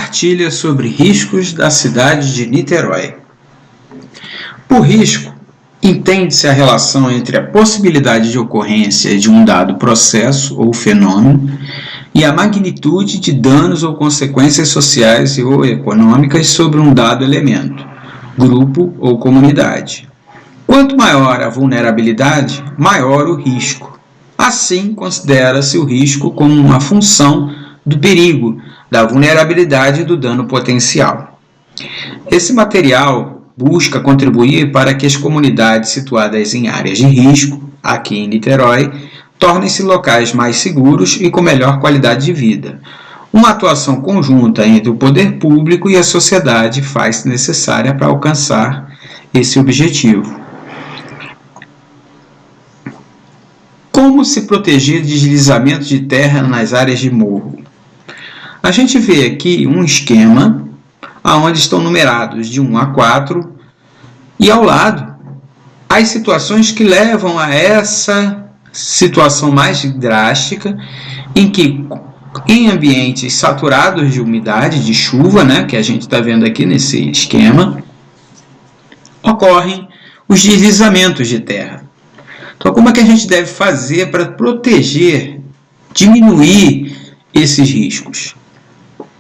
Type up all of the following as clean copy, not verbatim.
partilha sobre riscos da cidade de Niterói. Por risco, entende-se a relação entre a possibilidade de ocorrência de um dado processo ou fenômeno e a magnitude de danos ou consequências sociais ou econômicas sobre um dado elemento, grupo ou comunidade. Quanto maior a vulnerabilidade, maior o risco. Assim, considera-se o risco como uma função do perigo, da vulnerabilidade e do dano potencial. Esse material busca contribuir para que as comunidades situadas em áreas de risco, aqui em Niterói, tornem-se locais mais seguros e com melhor qualidade de vida. Uma atuação conjunta entre o poder público e a sociedade faz-se necessária para alcançar esse objetivo. Como se proteger de deslizamento de terra nas áreas de morro? A gente vê aqui um esquema onde estão numerados de 1 a 4 e ao lado as situações que levam a essa situação mais drástica, em que em ambientes saturados de umidade, de chuva, que a gente está vendo aqui nesse esquema, ocorrem os deslizamentos de terra. Então, como é que a gente deve fazer para proteger, diminuir esses riscos?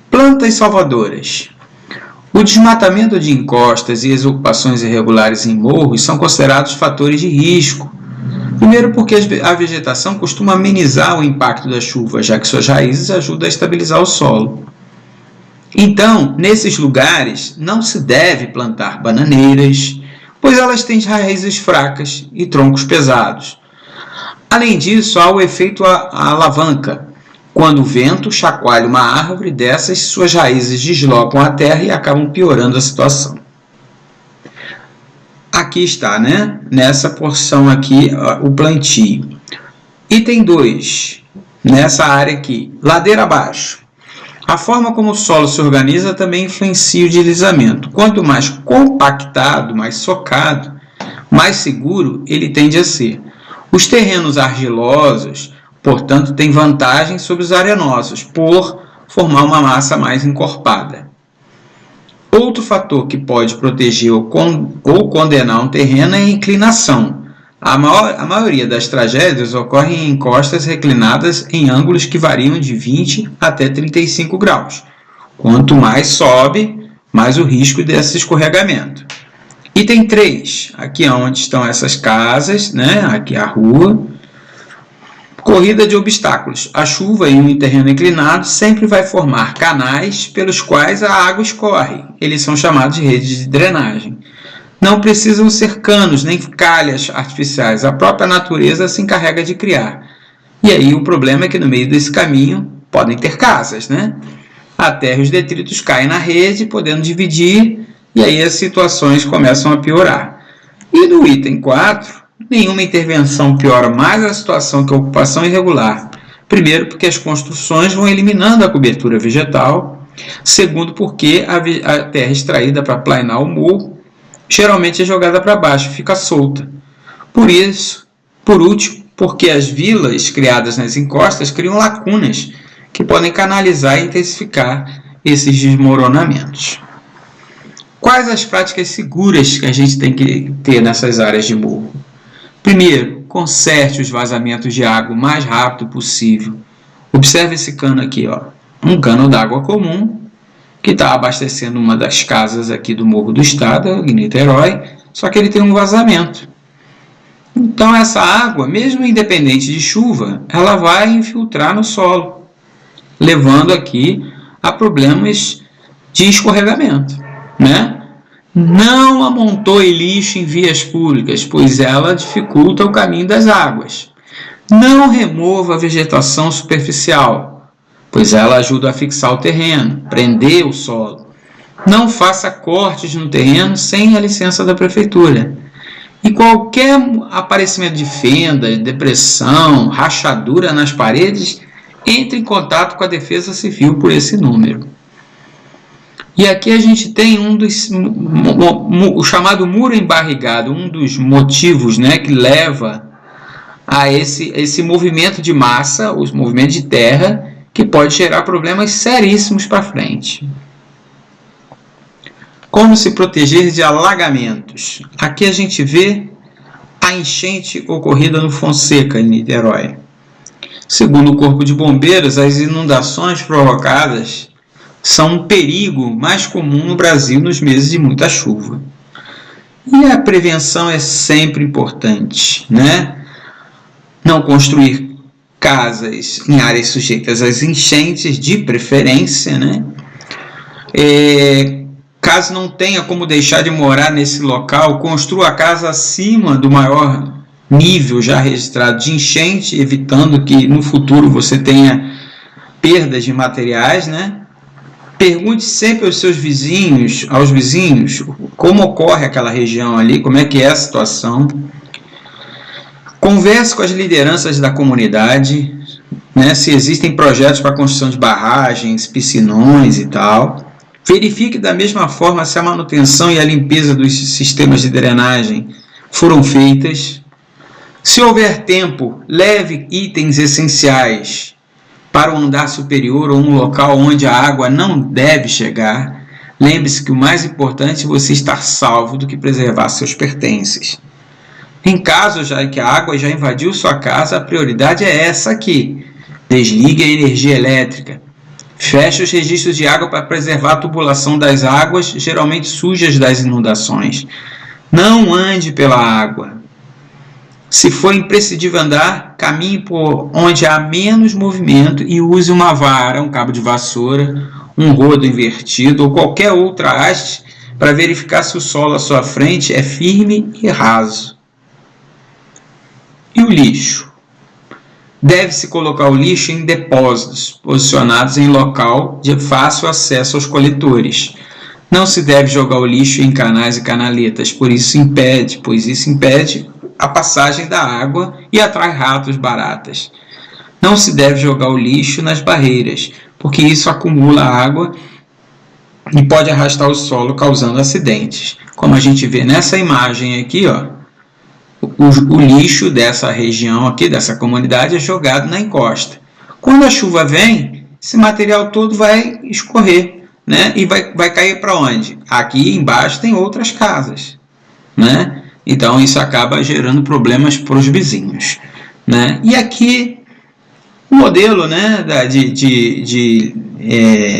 Plantas salvadoras. O desmatamento de encostas e as ocupações irregulares em morros são considerados fatores de risco. Primeiro, porque a vegetação costuma amenizar o impacto da chuva, já que suas raízes ajudam a estabilizar o solo. Então, nesses lugares, não se deve plantar bananeiras, pois elas têm raízes fracas e troncos pesados. Além disso, há o efeito alavanca. Quando o vento chacoalha uma árvore dessas, suas raízes deslocam a terra e acabam piorando a situação. Aqui está, nessa porção aqui, o plantio. Item 2, nessa área aqui, ladeira abaixo. A forma como o solo se organiza também influencia o deslizamento. Quanto mais compactado, mais socado, mais seguro ele tende a ser. Os terrenos argilosos, portanto, têm vantagem sobre os arenosos, por formar uma massa mais encorpada. Outro fator que pode proteger ou condenar um terreno é a inclinação. A maioria das tragédias ocorre em encostas reclinadas em ângulos que variam de 20 até 35 graus. Quanto mais sobe, mais o risco desse escorregamento. Item 3, aqui é onde estão essas casas, aqui a rua. Corrida de obstáculos. A chuva em um terreno inclinado sempre vai formar canais pelos quais a água escorre. Eles são chamados de redes de drenagem. Não precisam ser canos nem calhas artificiais. A própria natureza se encarrega de criar. E aí o problema é que no meio desse caminho podem ter casas, A terra e os detritos caem na rede, podendo dividir, e aí as situações começam a piorar. E no item 4... nenhuma intervenção piora mais a situação que a ocupação irregular. Primeiro, porque as construções vão eliminando a cobertura vegetal. Segundo, porque a terra extraída para planar o morro geralmente é jogada para baixo, fica solta. Por último, porque as vilas criadas nas encostas criam lacunas que podem canalizar e intensificar esses desmoronamentos. Quais as práticas seguras que a gente tem que ter nessas áreas de morro? Primeiro, conserte os vazamentos de água o mais rápido possível. Observe esse cano aqui, um cano d'água comum que está abastecendo uma das casas aqui do Morro do Estado, em Niterói, só que ele tem um vazamento. Então essa água, mesmo independente de chuva, ela vai infiltrar no solo, levando aqui a problemas de escorregamento, Não amontoe lixo em vias públicas, pois ela dificulta o caminho das águas. Não remova a vegetação superficial, pois ela ajuda a fixar o terreno, prender o solo. Não faça cortes no terreno sem a licença da prefeitura. E qualquer aparecimento de fenda, depressão, rachadura nas paredes, entre em contato com a Defesa Civil por esse número. E aqui a gente tem o chamado muro embarrigado, um dos motivos que leva a esse movimento de massa, os movimentos de terra, que pode gerar problemas seríssimos para frente. Como se proteger de alagamentos? Aqui a gente vê a enchente ocorrida no Fonseca, em Niterói. Segundo o Corpo de Bombeiros, as inundações provocadas são um perigo mais comum no Brasil nos meses de muita chuva. E a prevenção é sempre importante, né? Não construir casas em áreas sujeitas às enchentes, de preferência, né? Caso não tenha como deixar de morar nesse local, construa a casa acima do maior nível já registrado de enchente, evitando que no futuro você tenha perdas de materiais, né? Pergunte sempre aos vizinhos, como ocorre aquela região ali, como é que é a situação. Converse com as lideranças da comunidade, né, se existem projetos para construção de barragens, piscinões e tal. Verifique da mesma forma se a manutenção e a limpeza dos sistemas de drenagem foram feitas. Se houver tempo, leve itens essenciais para o andar superior ou um local onde a água não deve chegar. Lembre-se que o mais importante é você estar salvo do que preservar seus pertences. Em caso já que a água já invadiu sua casa, a prioridade é essa aqui. Desligue a energia elétrica. Feche os registros de água para preservar a tubulação das águas, geralmente sujas das inundações. Não ande pela água. Se for imprescindível andar, caminhe por onde há menos movimento e use uma vara, um cabo de vassoura, um rodo invertido ou qualquer outra haste para verificar se o solo à sua frente é firme e raso. E o lixo? Deve-se colocar o lixo em depósitos, posicionados em local de fácil acesso aos coletores. Não se deve jogar o lixo em canais e canaletas, pois isso impede a passagem da água e atrai ratos, baratas. Não se deve jogar o lixo nas barreiras, porque isso acumula água e pode arrastar o solo, causando acidentes. Como a gente vê nessa imagem aqui, ó, o lixo dessa região aqui, dessa comunidade, é jogado na encosta. Quando a chuva vem, esse material todo vai escorrer, né? E vai cair para onde? Aqui embaixo tem outras casas, né? Então isso acaba gerando problemas para os vizinhos, né? E aqui o modelo, né, de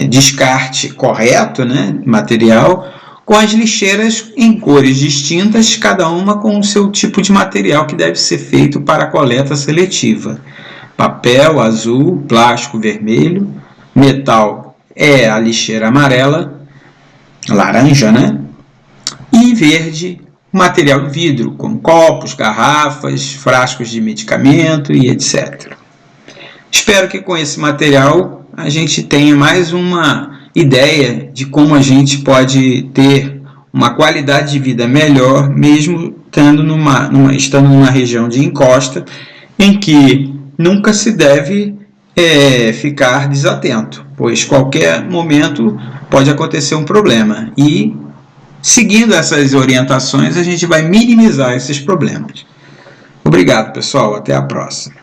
descarte correto, né, material, com as lixeiras em cores distintas, cada uma com o seu tipo de material que deve ser feito para a coleta seletiva. Papel azul, plástico vermelho, metal é a lixeira amarela, laranja, né? E verde, material de vidro, como copos, garrafas, frascos de medicamento e etc. Espero que com esse material a gente tenha mais uma ideia de como a gente pode ter uma qualidade de vida melhor, mesmo estando numa região de encosta, em que nunca se deve ficar desatento, pois qualquer momento pode acontecer um problema. E seguindo essas orientações, a gente vai minimizar esses problemas. Obrigado, pessoal. Até a próxima.